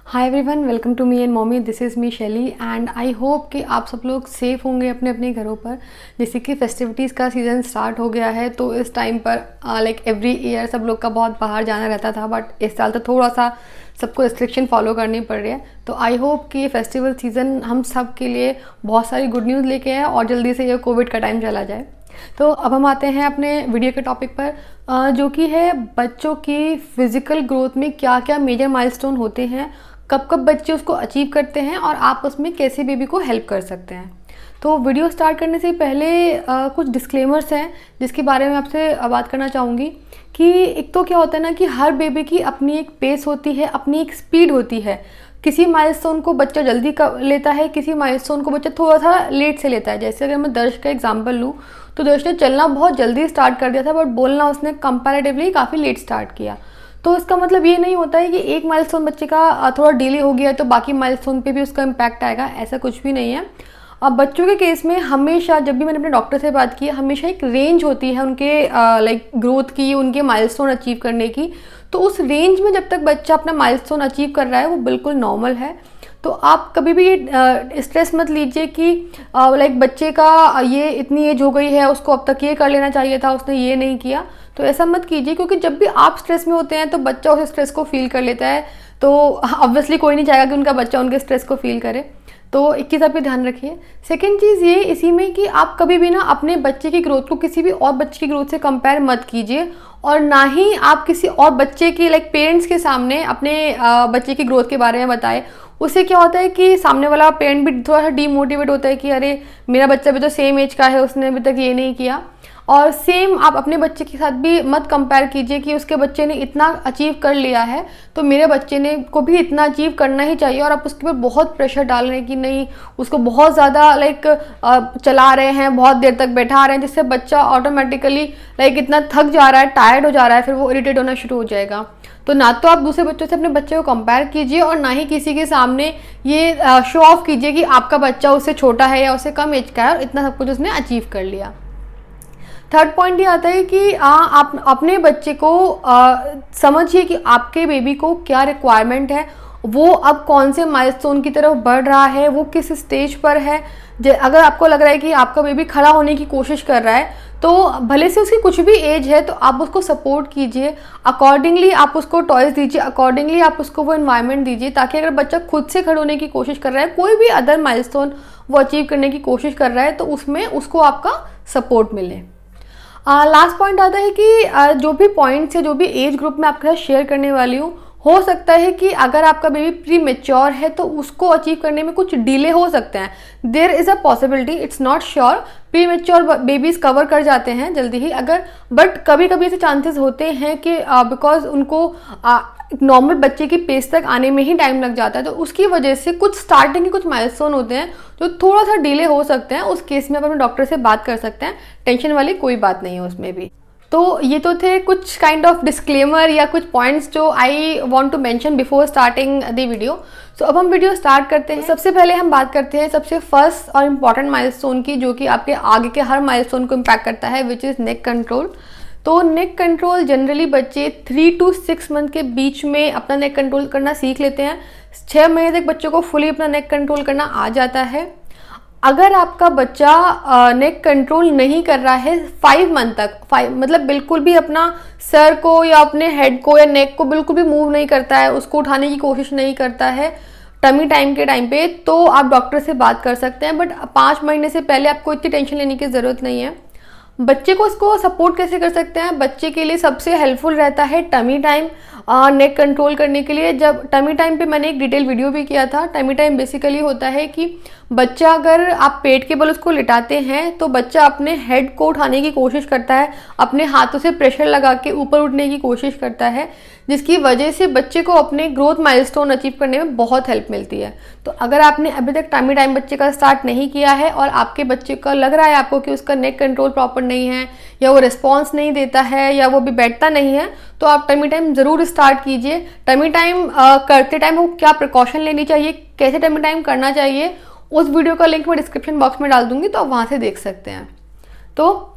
Hi everyone, welcome to me and mommy. This is me Shaili and I hope कि आप सब लोग safe होंगे अपने अपने घरों पर। जैसे कि फेस्टिविटीज़ का सीज़न स्टार्ट हो गया है, तो इस टाइम पर लाइक एवरी ईयर सब लोग का बहुत बाहर जाना रहता था, बट इस साल तो थोड़ा सा सबको रिस्ट्रिक्शन फॉलो करनी पड़ रही है। तो आई होप कि ये फेस्टिवल सीज़न हम सब के लिए बहुत सारी गुड न्यूज़ लेके आए और जल्दी से ये कोविड का टाइम चला जाए। तो अब हम आते हैं अपने वीडियो के टॉपिक पर, जो कि है बच्चों की फ़िज़िकल ग्रोथ में क्या क्या मेजर माइलस्टोन होते हैं, कब कब बच्चे उसको अचीव करते हैं और आप उसमें कैसे बेबी को हेल्प कर सकते हैं। तो वीडियो स्टार्ट करने से पहले कुछ डिस्क्लेमर्स हैं जिसके बारे में आपसे बात करना चाहूँगी कि एक तो क्या होता है ना कि हर बेबी की अपनी एक पेस होती है, अपनी एक स्पीड होती है। किसी माइलस्टोन को बच्चा जल्दी लेता है, किसी माइलस्टोन को बच्चा थोड़ा सा लेट से लेता है। जैसे अगर मैं दर्श का एग्जांपल लूँ तो दर्श ने चलना बहुत जल्दी स्टार्ट कर दिया था, बट बोलना उसने कंपैरेटिवली काफ़ी लेट स्टार्ट किया। तो इसका मतलब ये नहीं होता है कि एक माइलस्टोन बच्चे का थोड़ा डिले हो गया तो बाकी माइलस्टोन पे भी उसका इम्पैक्ट आएगा, ऐसा कुछ भी नहीं है। अब बच्चों के केस में हमेशा, जब भी मैंने अपने डॉक्टर से बात की, हमेशा एक रेंज होती है उनके लाइक ग्रोथ की, उनके माइलस्टोन अचीव करने की। तो उस रेंज में जब तक बच्चा अपना माइलस्टोन अचीव कर रहा है वो बिल्कुल नॉर्मल है। तो आप कभी भी ये स्ट्रेस मत लीजिए कि लाइक बच्चे का ये इतनी एज हो गई है, उसको अब तक ये कर लेना चाहिए था, उसने ये नहीं किया। तो ऐसा मत कीजिए, क्योंकि जब भी आप स्ट्रेस में होते हैं तो बच्चा उस स्ट्रेस को फील कर लेता है। तो ऑब्वियसली कोई नहीं चाहेगा कि उनका बच्चा उनके स्ट्रेस को फील करे। तो एक चीज़ आप ये ध्यान रखिए। सेकेंड चीज़ ये इसी में कि आप कभी भी ना अपने बच्चे की ग्रोथ को किसी भी और बच्चे की ग्रोथ से कंपेयर मत कीजिए, और ना ही आप किसी और बच्चे की लाइक पेरेंट्स के सामने अपने बच्चे की ग्रोथ के बारे में बताएं। उससे क्या होता है कि सामने वाला पेरेंट भी थोड़ा सा डीमोटिवेट होता है कि अरे मेरा बच्चा भी तो सेम एज का है, उसने अभी तक ये नहीं किया। और सेम आप अपने बच्चे के साथ भी मत कंपेयर कीजिए कि उसके बच्चे ने इतना अचीव कर लिया है तो मेरे बच्चे ने को भी इतना अचीव करना ही चाहिए, और आप उसके ऊपर बहुत प्रेशर डाल रहे हैं कि नहीं, उसको बहुत ज़्यादा लाइक चला रहे हैं, बहुत देर तक बैठा रहे हैं, जिससे बच्चा ऑटोमेटिकली लाइक इतना थक जा रहा है, टायर्ड हो जा रहा है, फिर वो इरिटेट होना शुरू हो जाएगा। तो ना तो आप दूसरे बच्चों से अपने बच्चे को कंपेयर कीजिए और ना ही किसी के सामने ये शो ऑफ कीजिए कि आपका बच्चा उससे छोटा है या उससे कम एज का है और इतना सब कुछ उसने अचीव कर लिया। थर्ड पॉइंट ये आता है कि आप अपने बच्चे को समझिए कि आपके बेबी को क्या रिक्वायरमेंट है, वो अब कौन से माइलस्टोन की तरफ बढ़ रहा है, वो किस स्टेज पर है। अगर आपको लग रहा है कि आपका बेबी खड़ा होने की कोशिश कर रहा है तो भले से उसकी कुछ भी एज है तो आप उसको सपोर्ट कीजिए, अकॉर्डिंगली आप उसको टॉयज दीजिए, अकॉर्डिंगली आप उसको वो इन्वायरमेंट दीजिए, ताकि अगर बच्चा खुद से खड़े होने की कोशिश कर रहा है, कोई भी अदर माइलस्टोन वो अचीव करने की कोशिश कर रहा है, तो उसमें उसको आपका सपोर्ट मिले। लास्ट पॉइंट आता है कि जो भी पॉइंट्स है, जो भी एज ग्रुप में आपके साथ शेयर करने वाली हूँ, हो सकता है कि अगर आपका बेबी प्री मेच्योर है तो उसको अचीव करने में कुछ डिले हो सकते हैं। There is a possibility, it's not sure. Premature babies cover कर जाते हैं जल्दी ही, अगर बट कभी कभी ऐसे चांसेस होते हैं कि बिकॉज उनको नॉर्मल बच्चे की पेस तक आने में ही टाइम लग जाता है, तो उसकी वजह से कुछ स्टार्टिंग के कुछ माइलस्टोन होते हैं जो थोड़ा सा डिले हो सकते हैं। उस केस में आप अपने डॉक्टर से बात कर सकते हैं, टेंशन वाली कोई बात नहीं है उसमें भी। तो ये तो थे कुछ काइंड ऑफ डिस्क्लेमर या कुछ पॉइंट्स जो I want to mention before starting the video. So अब हम वीडियो स्टार्ट करते हैं। सबसे पहले हम बात करते हैं सबसे फर्स्ट और इम्पॉर्टेंट माइलस्टोन की, जो कि आपके आगे के हर माइलस्टोन को इम्पैक्ट करता है, विच इज़ नेक कंट्रोल। तो नेक कंट्रोल जनरली बच्चे 3 to 6 मंथ के बीच में अपना नेक कंट्रोल करना सीख लेते हैं। 6 महीने तक बच्चों को फुली अपना नेक कंट्रोल करना आ जाता है। अगर आपका बच्चा नेक कंट्रोल नहीं कर रहा है 5 मंथ तक, मतलब बिल्कुल भी अपना सर को या अपने हेड को या नेक को बिल्कुल भी मूव नहीं करता है, उसको उठाने की कोशिश नहीं करता है टमी टाइम के टाइम पे, तो आप डॉक्टर से बात कर सकते हैं। बट 5 महीने से पहले आपको इतनी टेंशन लेने की ज़रूरत नहीं है। बच्चे को इसको सपोर्ट कैसे कर सकते हैं? बच्चे के लिए सबसे हेल्पफुल रहता है टमी टाइम नेक कंट्रोल करने के लिए। जब टमी टाइम पे मैंने एक डिटेल वीडियो भी किया था। टमी टाइम बेसिकली होता है कि बच्चा, अगर आप पेट के बल उसको लिटाते हैं तो बच्चा अपने हेड को उठाने की कोशिश करता है, अपने हाथों से प्रेशर लगा के ऊपर उठने की कोशिश करता है, जिसकी वजह से बच्चे को अपने ग्रोथ माइलस्टोन अचीव करने में बहुत हेल्प मिलती है। तो अगर आपने अभी तक टमी टाइम बच्चे का स्टार्ट नहीं किया है और आपके बच्चे का लग रहा है आपको कि उसका नेक कंट्रोल प्रॉपर नहीं है, या वो रिस्पॉन्स नहीं देता है, या वो भी बैठता नहीं है, तो आप टमी टाइम ज़रूर स्टार्ट कीजिए। टमी टाइम करते टाइम वो क्या प्रिकॉशन लेनी चाहिए, कैसे टमी टाइम करना चाहिए, उस वीडियो का लिंक मैं डिस्क्रिप्शन बॉक्स में डाल दूंगी, तो आप वहाँ से देख सकते हैं। तो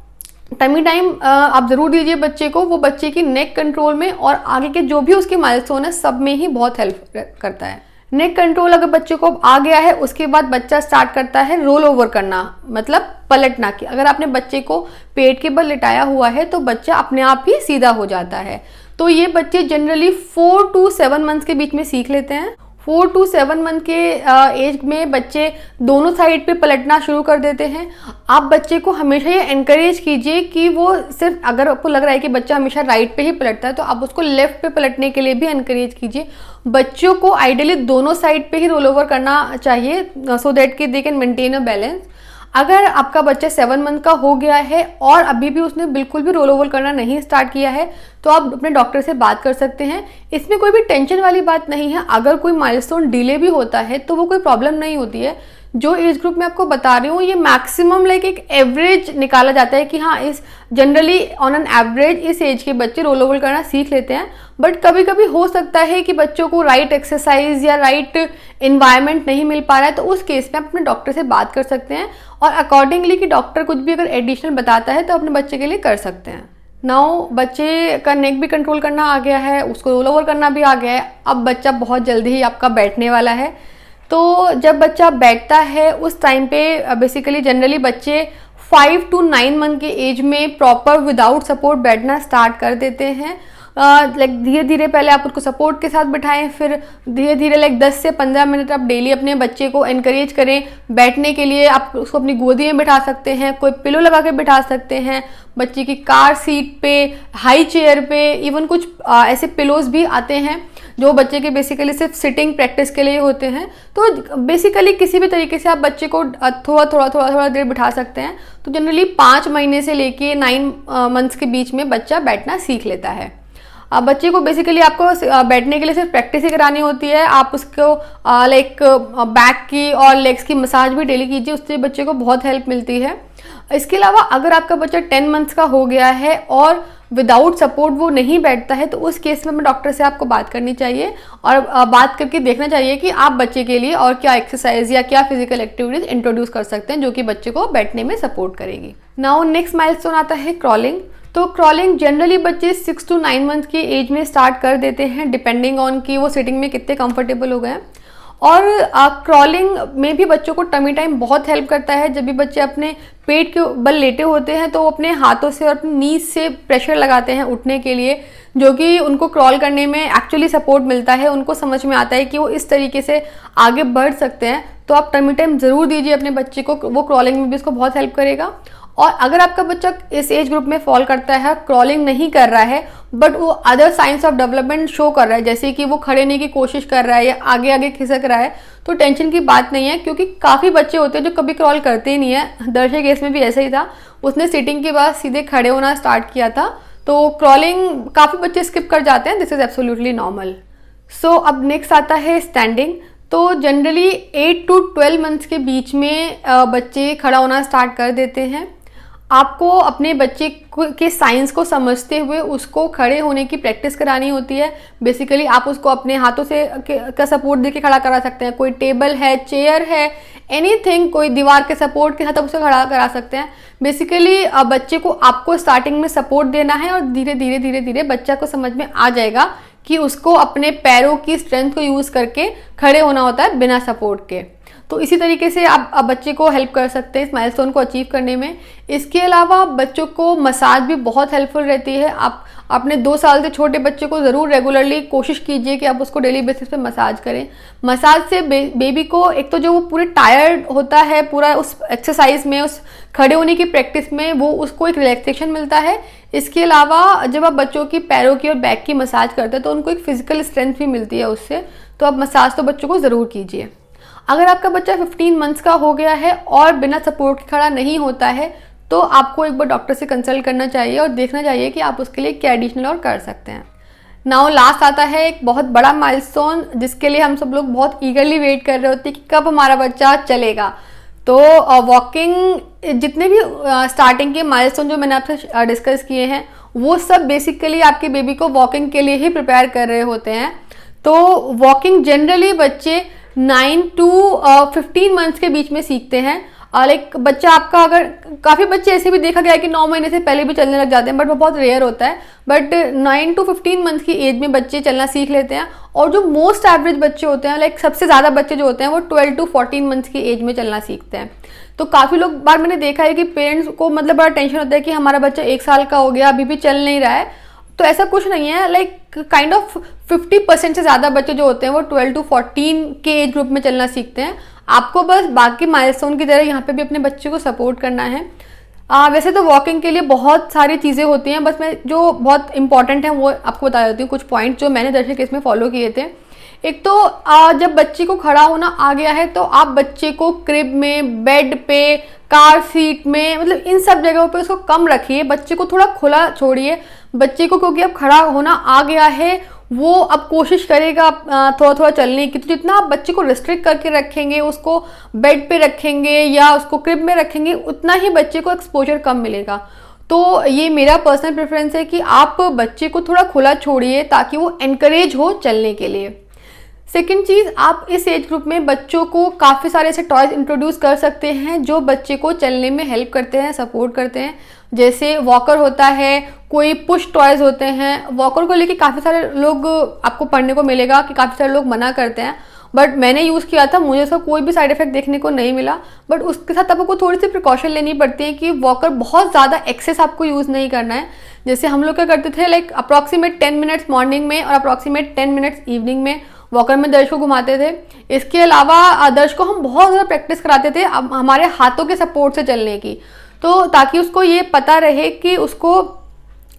टमी टाइम आप ज़रूर दीजिए बच्चे को, वो बच्चे की नेक कंट्रोल में और आगे के जो भी उसके माइलस्टोन है सब में ही बहुत हेल्प करता है। नेक कंट्रोल अगर बच्चे को आ गया है, उसके बाद बच्चा स्टार्ट करता है रोल ओवर करना, मतलब पलटना। कि अगर आपने बच्चे को पेट के बल लिटाया हुआ है तो बच्चा अपने आप ही सीधा हो जाता है। तो ये बच्चे जनरली 4 to 7 मंथ्स के बीच में सीख लेते हैं। 4 to 7 मंथ के एज में बच्चे दोनों साइड पे पलटना शुरू कर देते हैं। आप बच्चे को हमेशा ये एनकरेज कीजिए कि वो सिर्फ, अगर आपको लग रहा है कि बच्चा हमेशा राइट पे ही पलटता है तो आप उसको लेफ्ट पे पलटने के लिए भी एनकरेज कीजिए। बच्चों को आइडियली दोनों साइड पे ही रोल ओवर करना चाहिए सो दैट कि they can maintain a balance. अगर आपका बच्चा 7 मंथ का हो गया है और अभी भी उसने बिल्कुल भी रोल ओवर करना नहीं स्टार्ट किया है तो आप अपने डॉक्टर से बात कर सकते हैं। इसमें कोई भी टेंशन वाली बात नहीं है। अगर कोई माइलस्टोन डिले भी होता है तो वो कोई प्रॉब्लम नहीं होती है। जो एज ग्रुप में आपको बता रही हूँ ये मैक्सिमम लाइक एक एवरेज निकाला जाता है कि हाँ, इस जनरली ऑन एन एवरेज इस एज के बच्चे रोल ओवर करना सीख लेते हैं। बट कभी कभी हो सकता है कि बच्चों को राइट एक्सरसाइज या राइट इन्वायरमेंट नहीं मिल पा रहा है, तो उस केस में आप अपने डॉक्टर से बात कर सकते हैं और अकॉर्डिंगली कि डॉक्टर कुछ भी अगर एडिशनल बताता है तो अपने बच्चे के लिए कर सकते हैं। नाउ बच्चे का नेक भी कंट्रोल करना आ गया है, उसको रोल ओवर करना भी आ गया है। अब बच्चा बहुत जल्दी ही आपका बैठने वाला है। तो जब बच्चा बैठता है उस टाइम पे बेसिकली जनरली बच्चे 5 to 9 मंथ के एज में प्रॉपर विदाउट सपोर्ट बैठना स्टार्ट कर देते हैं। लाइक धीरे धीरे पहले आप उसको सपोर्ट के साथ बिठाएं, फिर धीरे धीरे लाइक 10 से 15 मिनट आप डेली अपने बच्चे को एनकरेज करें बैठने के लिए। आप उसको अपनी गोदी में बिठा सकते हैं, कोई पिलो लगा के बिठा सकते हैं, बच्चे की कार सीट पे, हाई चेयर पे, इवन कुछ ऐसे पिलोज भी आते हैं जो बच्चे के बेसिकली सिर्फ सिटिंग प्रैक्टिस के लिए होते हैं। तो बेसिकली किसी भी तरीके से आप बच्चे को थोड़ा देर बिठा सकते हैं। तो जनरली 5 महीने से लेके 9 मंथ्स के बीच में बच्चा बैठना सीख लेता है। अब बच्चे को बेसिकली आपको बैठने के लिए सिर्फ प्रैक्टिस ही करानी होती है। आप उसको लाइक बैक की और लेग्स की मसाज भी डेली कीजिए, उससे बच्चे को बहुत हेल्प मिलती है। इसके अलावा अगर आपका बच्चा 10 मंथ्स का हो गया है और विदाउट सपोर्ट वो नहीं बैठता है तो उस केस में डॉक्टर से आपको बात करनी चाहिए और बात करके देखना चाहिए कि आप बच्चे के लिए और क्या एक्सरसाइज या क्या फिजिकल एक्टिविटीज इंट्रोड्यूस कर सकते हैं जो कि बच्चे को बैठने में सपोर्ट करेगी। नाउ नेक्स्ट माइलस्टोन आता है क्रॉलिंग। तो क्रॉलिंग जनरली बच्चे 6 to 9 मंथ की एज में स्टार्ट कर देते हैं डिपेंडिंग ऑन कि वो सिटिंग में कितने कंफर्टेबल हो गए हैं। और क्रॉलिंग में भी बच्चों को टमी टाइम बहुत हेल्प करता है। जब भी बच्चे अपने पेट के बल लेटे होते हैं तो वो अपने हाथों से और अपनी नीज से प्रेशर लगाते हैं उठने के लिए, जो कि उनको क्रॉल करने में एक्चुअली सपोर्ट मिलता है। उनको समझ में आता है कि वो इस तरीके से आगे बढ़ सकते हैं। तो आप टमी टाइम ज़रूर दीजिए अपने बच्चे को, वो क्रॉलिंग में भी उसको बहुत हेल्प करेगा। और अगर आपका बच्चा इस एज ग्रुप में फॉल करता है, क्रॉलिंग नहीं कर रहा है बट वो other science of development show कर रहा है, जैसे कि वो खड़े होने की कोशिश कर रहा है या आगे आगे खिसक रहा है, तो टेंशन की बात नहीं है। क्योंकि काफ़ी बच्चे होते हैं जो कभी क्रॉल करते ही नहीं है। दर्श के केस में भी ऐसा ही था, उसने सिटिंग के बाद सीधे खड़े होना स्टार्ट किया था। तो क्रॉलिंग काफ़ी बच्चे स्किप कर जाते हैं, दिस इज़ एब्सोल्युटली नॉर्मल। सो अब नेक्स्ट आता है स्टैंडिंग। तो जनरली 8 to 12 मंथ्स के बीच में बच्चे खड़ा होना स्टार्ट कर देते हैं। आपको अपने बच्चे के साइंस को समझते हुए उसको खड़े होने की प्रैक्टिस करानी होती है। बेसिकली आप उसको अपने हाथों से का सपोर्ट देके खड़ा करा सकते हैं। कोई टेबल है, चेयर है, एनीथिंग, कोई दीवार के सपोर्ट के साथ आप उसे खड़ा करा सकते हैं। बेसिकली बच्चे को आपको स्टार्टिंग में सपोर्ट देना है और धीरे धीरे बच्चा को समझ में आ जाएगा कि उसको अपने पैरों की स्ट्रेंथ को यूज़ करके खड़े होना होता है बिना सपोर्ट के। तो इसी तरीके से आप बच्चे को हेल्प कर सकते हैं इस माइलस्टोन को अचीव करने में। इसके अलावा बच्चों को मसाज भी बहुत हेल्पफुल रहती है। आप अपने 2 साल से छोटे बच्चे को ज़रूर रेगुलरली कोशिश कीजिए कि आप उसको डेली बेसिस पे मसाज करें। मसाज से बेबी को एक तो जो वो पूरे टायर्ड होता है पूरा उस एक्सरसाइज में, उस खड़े होने की प्रैक्टिस में, वो उसको एक रिलैक्सेशन मिलता है। इसके अलावा जब आप बच्चों की पैरों की और बैक की मसाज करते हैं तो उनको एक फिजिकल स्ट्रेंथ भी मिलती है उससे। तो आप मसाज तो बच्चों को ज़रूर कीजिए। अगर आपका बच्चा 15 मंथ्स का हो गया है और बिना सपोर्ट के खड़ा नहीं होता है तो आपको एक बार डॉक्टर से कंसल्ट करना चाहिए और देखना चाहिए कि आप उसके लिए क्या एडिशनल और कर सकते हैं। नाउ लास्ट आता है एक बहुत बड़ा माइलस्टोन जिसके लिए हम सब लोग बहुत ईगरली वेट कर रहे होते हैं कि कब हमारा बच्चा चलेगा। तो वॉकिंग, जितने भी स्टार्टिंग के माइलस्टोन जो मैंने आपसे डिस्कस किए हैं वो सब बेसिकली आपके बेबी को वॉकिंग के लिए ही प्रिपेयर कर रहे होते हैं। तो वॉकिंग जनरली बच्चे 9 to 15 मंथ्स के बीच में सीखते हैं। लाइक बच्चा आपका, अगर काफ़ी बच्चे ऐसे भी देखा गया है कि 9 महीने से पहले भी चलने लग जाते हैं, बट वो बहुत रेयर होता है। बट 9 to 15 मंथ की एज में बच्चे चलना सीख लेते हैं। और जो मोस्ट एवरेज बच्चे होते हैं, लाइक सबसे ज़्यादा बच्चे जो होते हैं वो 12 to 14 मंथ की एज में चलना सीखते हैं। तो काफ़ी लोग बार मैंने देखा है कि पेरेंट्स को मतलब बड़ा टेंशन होता है कि हमारा बच्चा 1 साल का हो गया, अभी भी चल नहीं रहा है। तो ऐसा कुछ नहीं है, लाइक काइंड ऑफ 50% से ज़्यादा बच्चे जो होते हैं वो 12 to 14 के एज ग्रुप में चलना सीखते हैं। आपको बस बाकी माइलस्टोन की तरह यहाँ पे भी अपने बच्चे को सपोर्ट करना है। वैसे तो वॉकिंग के लिए बहुत सारी चीज़ें होती हैं, बस मैं जो बहुत इंपॉर्टेंट है वो आपको बता देती हूँ, कुछ पॉइंट जो मैंने दर्शक केस में फॉलो किए थे। एक तो जब बच्चे को खड़ा होना आ गया है तो आप बच्चे को क्रिब में, बेड पे, कार सीट में, मतलब इन सब जगहों पे उसको कम रखिए। बच्चे को थोड़ा खुला छोड़िए बच्चे को, क्योंकि अब खड़ा होना आ गया है, वो अब कोशिश करेगा थोड़ा थोड़ा चलने की। तो जितना आप बच्चे को रिस्ट्रिक्ट करके रखेंगे, उसको बेड पे रखेंगे या उसको क्रिब में रखेंगे, उतना ही बच्चे को एक्सपोजर कम मिलेगा। तो ये मेरा पर्सनल प्रेफरेंस है कि आप बच्चे को थोड़ा खुला छोड़िए ताकि वो एनकरेज हो चलने के लिए। सेकेंड चीज़, आप इस एज ग्रुप में बच्चों को काफ़ी सारे ऐसे टॉयज़ इंट्रोड्यूस कर सकते हैं जो बच्चे को चलने में हेल्प करते हैं, सपोर्ट करते हैं। जैसे वॉकर होता है, कोई पुश टॉयज़ होते हैं। वॉकर को लेके काफ़ी सारे लोग आपको पढ़ने को मिलेगा कि काफ़ी सारे लोग मना करते हैं, बट मैंने यूज़ किया था, मुझे उसका कोई भी साइड इफेक्ट देखने को नहीं मिला। बट उसके साथ आपको थोड़ी सी प्रिकॉशन लेनी पड़ती है कि वॉकर बहुत ज़्यादा एक्सेस आपको यूज़ नहीं करना है। जैसे हम लोग क्या करते थे, लाइक अप्रॉक्सीमेट 10 मिनट्स मॉर्निंग में और अप्रॉक्सीमेट 10 मिनट्स इवनिंग में वॉकर में दर्श को घुमाते थे। इसके अलावा दर्श को हम बहुत ज़्यादा प्रैक्टिस कराते थे हमारे हाथों के सपोर्ट से चलने की, तो ताकि उसको ये पता रहे कि उसको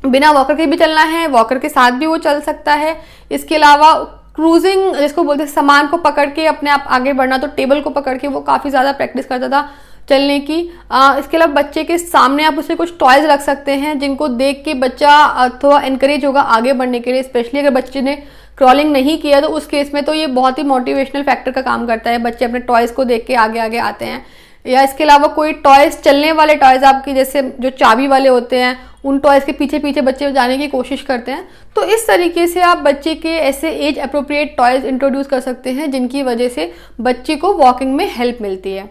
बिना वॉकर के भी चलना है, वॉकर के साथ भी वो चल सकता है। इसके अलावा क्रूजिंग जिसको बोलते हैं, सामान को पकड़ के अपने आप आगे बढ़ना, तो टेबल को पकड़ के वो काफ़ी ज़्यादा प्रैक्टिस करता था चलने की। इसके अलावा बच्चे के सामने आप उसे कुछ टॉयज़ रख सकते हैं जिनको देख के बच्चा थोड़ा इनकरेज होगा आगे बढ़ने के लिए। स्पेशली अगर बच्चे ने क्रॉलिंग नहीं किया तो उस केस में तो ये बहुत ही मोटिवेशनल फैक्टर का काम करता है। बच्चे अपने टॉयज़ को देख के आगे आगे आते हैं। या इसके अलावा कोई टॉयज़, चलने वाले टॉयज़ आपकी जैसे जो चाबी वाले होते हैं, उन टॉयज़ के पीछे पीछे बच्चे जाने की कोशिश करते हैं। तो इस तरीके से आप बच्चे के ऐसे एज अप्रोप्रिएट टॉयज़ इंट्रोड्यूस कर सकते हैं जिनकी वजह से बच्चे को वॉकिंग में हेल्प मिलती है।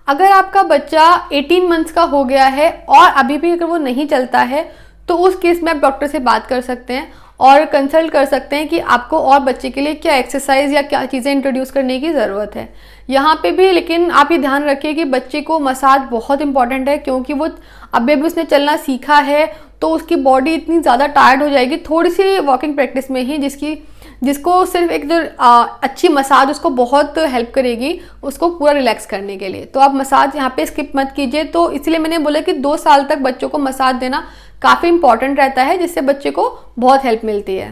अगर आपका बच्चा 18 मंथ्स का हो गया है और अभी भी अगर वो नहीं चलता है तो उस केस में आप डॉक्टर से बात कर सकते हैं और कंसल्ट कर सकते हैं कि आपको और बच्चे के लिए क्या एक्सरसाइज या क्या चीज़ें इंट्रोड्यूस करने की ज़रूरत है। यहाँ पे भी लेकिन आप ये ध्यान रखिए कि बच्चे को मसाज बहुत इंपॉर्टेंट है, क्योंकि वो अभी उसने चलना सीखा है तो उसकी बॉडी इतनी ज़्यादा टायर्ड हो जाएगी थोड़ी सी वॉकिंग प्रैक्टिस में ही, जिसको सिर्फ एक जो अच्छी मसाज उसको बहुत हेल्प करेगी उसको पूरा रिलैक्स करने के लिए। तो आप मसाज यहाँ पे स्किप मत कीजिए। तो इसलिए मैंने बोला कि 2 साल तक बच्चों को मसाज देना काफ़ी इंपॉर्टेंट रहता है, जिससे बच्चे को बहुत हेल्प मिलती है।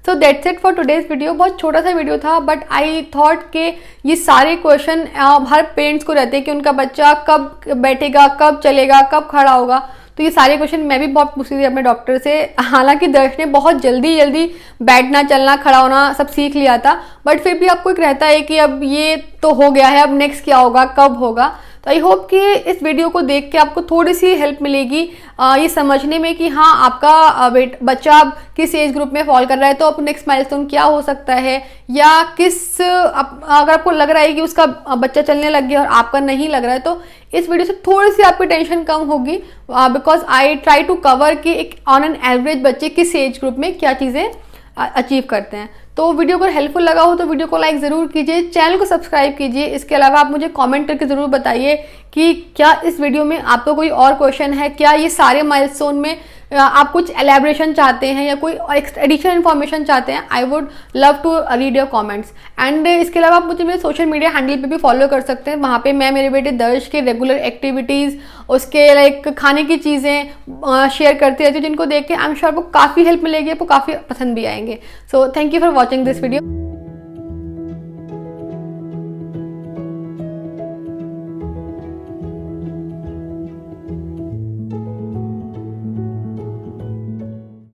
So that's it for today's video. बहुत छोटा सा वीडियो था, बट आई थॉट के ये सारे क्वेश्चन हर पेरेंट्स को रहते हैं कि उनका बच्चा कब बैठेगा, कब चलेगा, कब खड़ा होगा। तो ये सारे क्वेश्चन मैं भी बहुत पूछती थी अपने डॉक्टर से। हालांकि दर्श ने बहुत जल्दी बैठना, चलना, खड़ा होना सब सीख लिया था, बट फिर भी आपको एक रहता है कि अब ये तो हो गया है, अब नेक्स्ट क्या होगा, कब होगा। तो आई होप कि इस वीडियो को देख के आपको थोड़ी सी हेल्प मिलेगी ये समझने में कि हाँ आपका बच्चा अब किस एज ग्रुप में फॉल कर रहा है, तो अब नेक्स्ट माइलस्टोन क्या हो सकता है, या अगर आपको लग रहा है कि उसका बच्चा चलने लग गया और आपका नहीं लग रहा है, तो इस वीडियो से थोड़ी सी आपकी टेंशन कम होगी, because I try to cover कि एक ऑन एन एवरेज बच्चे किस एज ग्रुप में क्या चीज़ें अचीव करते हैं। तो वीडियो अगर हेल्पफुल लगा हो तो वीडियो को लाइक ज़रूर कीजिए, चैनल को सब्सक्राइब कीजिए। इसके अलावा आप मुझे कमेंट करके ज़रूर बताइए कि क्या इस वीडियो में आपको कोई और क्वेश्चन है, क्या ये सारे माइलस्टोन में आप कुछ एलैबोरेशन चाहते हैं या कोई एडिशनल इन्फॉर्मेशन चाहते हैं। I would love to read your comments. And इसके अलावा आप मुझे मेरे सोशल मीडिया हैंडल पे भी फॉलो कर सकते हैं। वहाँ पे मैं मेरे बेटे दर्श के रेगुलर एक्टिविटीज़, उसके लाइक खाने की चीज़ें शेयर करती रहती हूँ, जिनको देख के आई एम श्योर आपको काफ़ी हेल्प मिलेगी, आपको काफ़ी पसंद भी आएंगे। So thank you for watching this video.